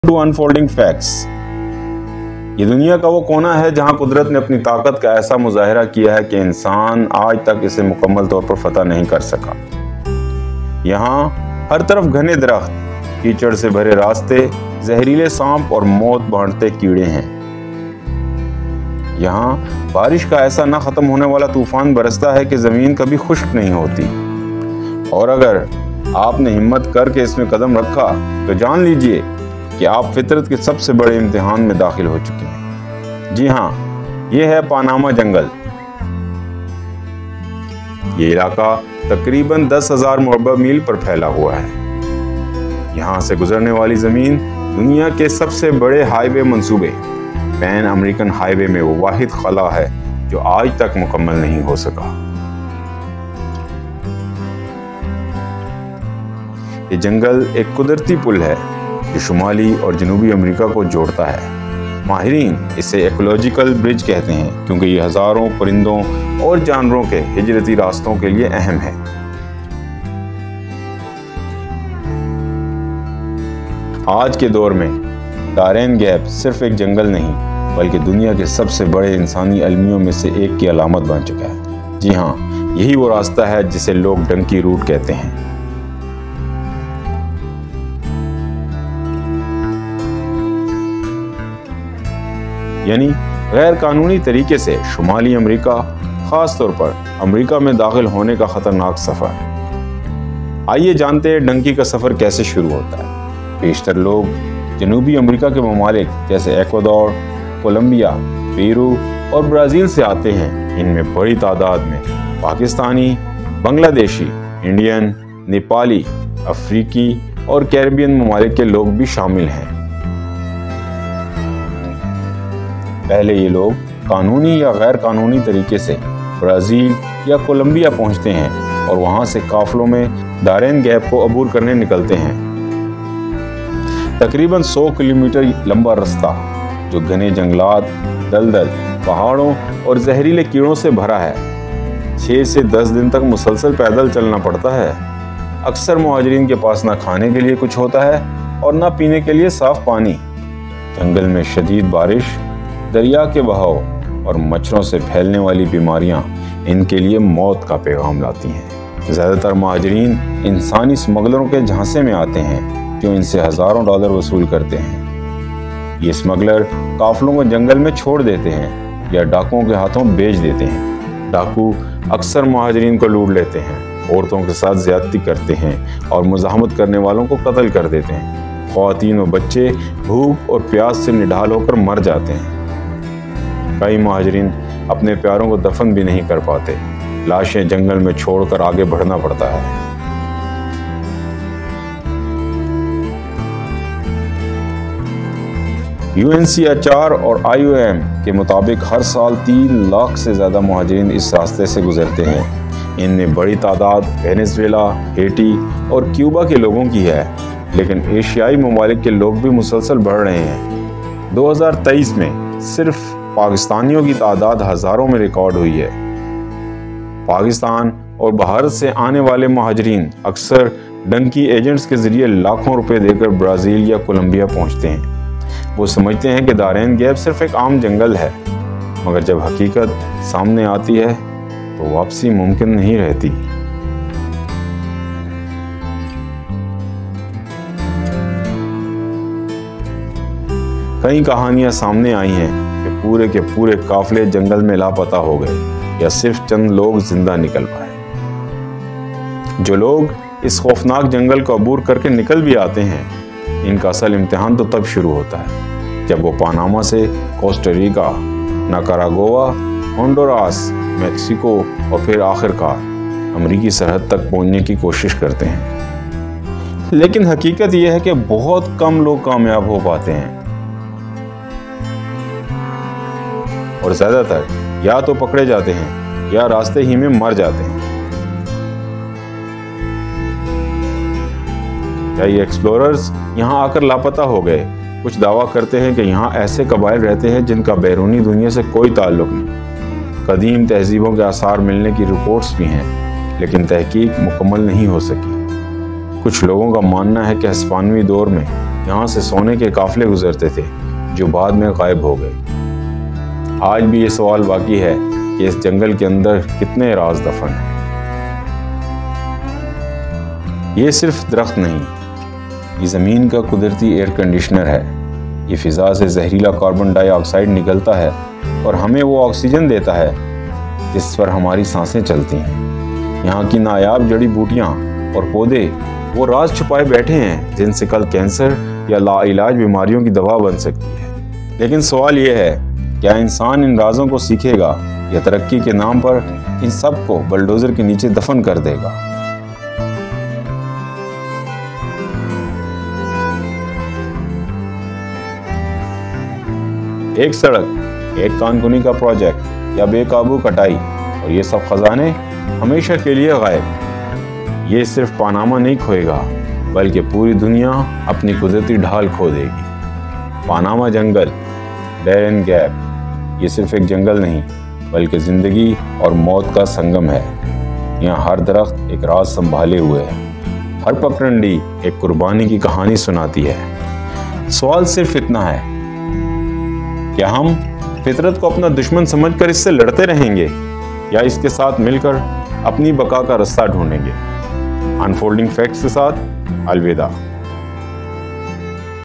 To unfolding facts. ये दुनिया का वो कोना है जहां कुदरत ने अपनी ताकत का ऐसा मुजाहिरा किया है कि इंसान आज तक इसे मुकम्मल तौर पर फतह नहीं कर सका। यहाँ हर तरफ घने दरख्त, कीचड़ से भरे रास्ते, जहरीले सांप और मौत बांटते कीड़े हैं। यहाँ बारिश का ऐसा ना खत्म होने वाला तूफान बरसता है कि जमीन कभी खुश्क नहीं होती। और अगर आपने हिम्मत करके इसमें कदम रखा तो जान लीजिए कि आप फितरत के सबसे बड़े इम्तिहान में दाखिल हो चुके हैं। जी हाँ, ये है पानामा जंगल। ये इलाका तकरीबन 10,000 मुरब्बा मील पर फैला हुआ है। यहाँ से गुजरने वाली जमीन दुनिया के सबसे बड़े हाईवे मंसूबे पैन अमेरिकन हाईवे में वो वाहिद खला है जो आज तक मुकम्मल नहीं हो सका। ये जंगल एक कुदरती पुल है जो शुमाली और जनूबी अमेरिका को जोड़ता है। माहिरीन इसे इकोलॉजिकल ब्रिज कहते हैं क्योंकि ये हजारों परिंदों और जानवरों के हिजरती रास्तों के लिए अहम है। आज के दौर में दारेन गैप सिर्फ एक जंगल नहीं बल्कि दुनिया के सबसे बड़े इंसानी अलमियों में से एक की अलामत बन चुका है। जी हाँ, यही वो रास्ता है जिसे लोग डंकी रूट कहते हैं। यानी गैर कानूनी तरीके से शुमाली अमेरिका, खास तौर पर अमेरिका में दाखिल होने का खतरनाक सफर। आइए जानते हैं डंकी का सफर कैसे शुरू होता है। बेशतर लोग जनूबी अमेरिका के ममालिक जैसे एक्वाडोर, कोलंबिया, पेरू और ब्राज़ील से आते हैं। इनमें बड़ी तादाद में पाकिस्तानी, बांग्लादेशी, इंडियन, नेपाली, अफ्रीकी और कैरिबियन ममालिक के लोग भी शामिल हैं। पहले ये लोग कानूनी या गैर कानूनी तरीके से ब्राज़ील या कोलंबिया पहुंचते हैं और वहां से काफलों में दारेन गैप को अबूर करने निकलते हैं। तकरीबन 100 किलोमीटर लंबा रास्ता जो घने जंगलात, दलदल, पहाड़ों और जहरीले कीड़ों से भरा है। 6 से 10 दिन तक मुसलसल पैदल चलना पड़ता है। अक्सर मुहाजिरीन के पास ना खाने के लिए कुछ होता है और ना पीने के लिए साफ पानी। जंगल में शदीद बारिश, दरिया के बहाव और मच्छरों से फैलने वाली बीमारियां इनके लिए मौत का पैगाम लाती हैं। ज़्यादातर मुहाजिरीन इंसानी स्मगलरों के झांसे में आते हैं जो इनसे हज़ारों डॉलर वसूल करते हैं। ये स्मगलर काफलों को जंगल में छोड़ देते हैं या डाकुओं के हाथों बेच देते हैं। डाकू अक्सर मुहाजिरीन को लूट लेते हैं, औरतों के साथ ज्यादती करते हैं और मुज़ाहमत करने वालों को कत्ल कर देते हैं। ख़वातीन व बच्चे भूख और प्यास से निढाल होकर मर जाते हैं। कई मुहाजिरीन अपने प्यारों को दफन भी नहीं कर पाते। लाशें जंगल में छोड़कर आगे बढ़ना पड़ता है। UNHCR और IOM के मुताबिक हर साल 3 लाख से ज़्यादा मुहाजिरीन इस रास्ते से गुजरते हैं। इनमें बड़ी तादाद वेनेजुएला, हेटी और क्यूबा के लोगों की है, लेकिन एशियाई ममालिक के लोग भी मुसलसल बढ़ रहे हैं। 2023 में सिर्फ पाकिस्तानियों की तादाद हज़ारों में रिकॉर्ड हुई है। पाकिस्तान और भारत से आने वाले मुहाजिरीन अक्सर डंकी एजेंट्स के ज़रिए लाखों रुपए देकर ब्राज़ील या कोलंबिया पहुंचते हैं। वो समझते हैं कि दारेन गैप सिर्फ एक आम जंगल है, मगर जब हकीकत सामने आती है तो वापसी मुमकिन नहीं रहती। कई कहानियां सामने आई हैं कि पूरे के पूरे काफले जंगल में लापता हो गए या सिर्फ चंद लोग जिंदा निकल पाए। जो लोग इस खौफनाक जंगल को अबूर करके निकल भी आते हैं, इनका असल इम्तिहान तो तब शुरू होता है जब वो पानामा से Costa Rica, Nicaragua, Honduras, Mexico और फिर आखिरकार अमेरिकी सरहद तक पहुंचने की कोशिश करते हैं। लेकिन हकीकत यह है कि बहुत कम लोग कामयाब हो पाते हैं और ज़्यादातर या तो पकड़े जाते हैं या रास्ते ही में मर जाते हैं। कई एक्सप्लोरर्स यहाँ आकर लापता हो गए। कुछ दावा करते हैं कि यहाँ ऐसे कबाइल रहते हैं जिनका बैरूनी दुनिया से कोई ताल्लुक नहीं। कदीम तहजीबों के आसार मिलने की रिपोर्ट्स भी हैं, लेकिन तहकीक मुकम्मल नहीं हो सकी। कुछ लोगों का मानना है कि हिस्पानवी दौर में यहाँ से सोने के काफिले गुजरते थे जो बाद में गायब हो गए। आज भी ये सवाल बाकी है कि इस जंगल के अंदर कितने राज दफन हैं। ये सिर्फ दरख्त नहीं, ये ज़मीन का कुदरती एयर कंडीशनर है। ये फ़िज़ा से जहरीला कार्बन डाइऑक्साइड निकलता है और हमें वो ऑक्सीजन देता है जिस पर हमारी सांसें चलती हैं। यहाँ की नायाब जड़ी बूटियाँ और पौधे वो राज छुपाए बैठे हैं जिनसे कल कैंसर या लाइलाज बीमारियों की दवा बन सकती है। लेकिन सवाल ये है, क्या इंसान इन राजों को सीखेगा या तरक्की के नाम पर इन सब को बलडोजर के नीचे दफन कर देगा? एक सड़क, एक कानकुनी का प्रोजेक्ट या बेकाबू कटाई और ये सब खजाने हमेशा के लिए गायब। ये सिर्फ पनामा नहीं खोएगा बल्कि पूरी दुनिया अपनी कुदरती ढाल खो देगी। पनामा जंगल, बैरन गैप, ये सिर्फ एक जंगल नहीं बल्कि जिंदगी और मौत का संगम है। यहाँ हर दरख्त एक राज संभाले हुए है, हर पगडंडी एक कुर्बानी की कहानी सुनाती है। सवाल सिर्फ इतना है, क्या हम फितरत को अपना दुश्मन समझकर इससे लड़ते रहेंगे या इसके साथ मिलकर अपनी बका का रास्ता ढूंढेंगे? अनफोल्डिंग फैक्ट्स के साथ अलविदा।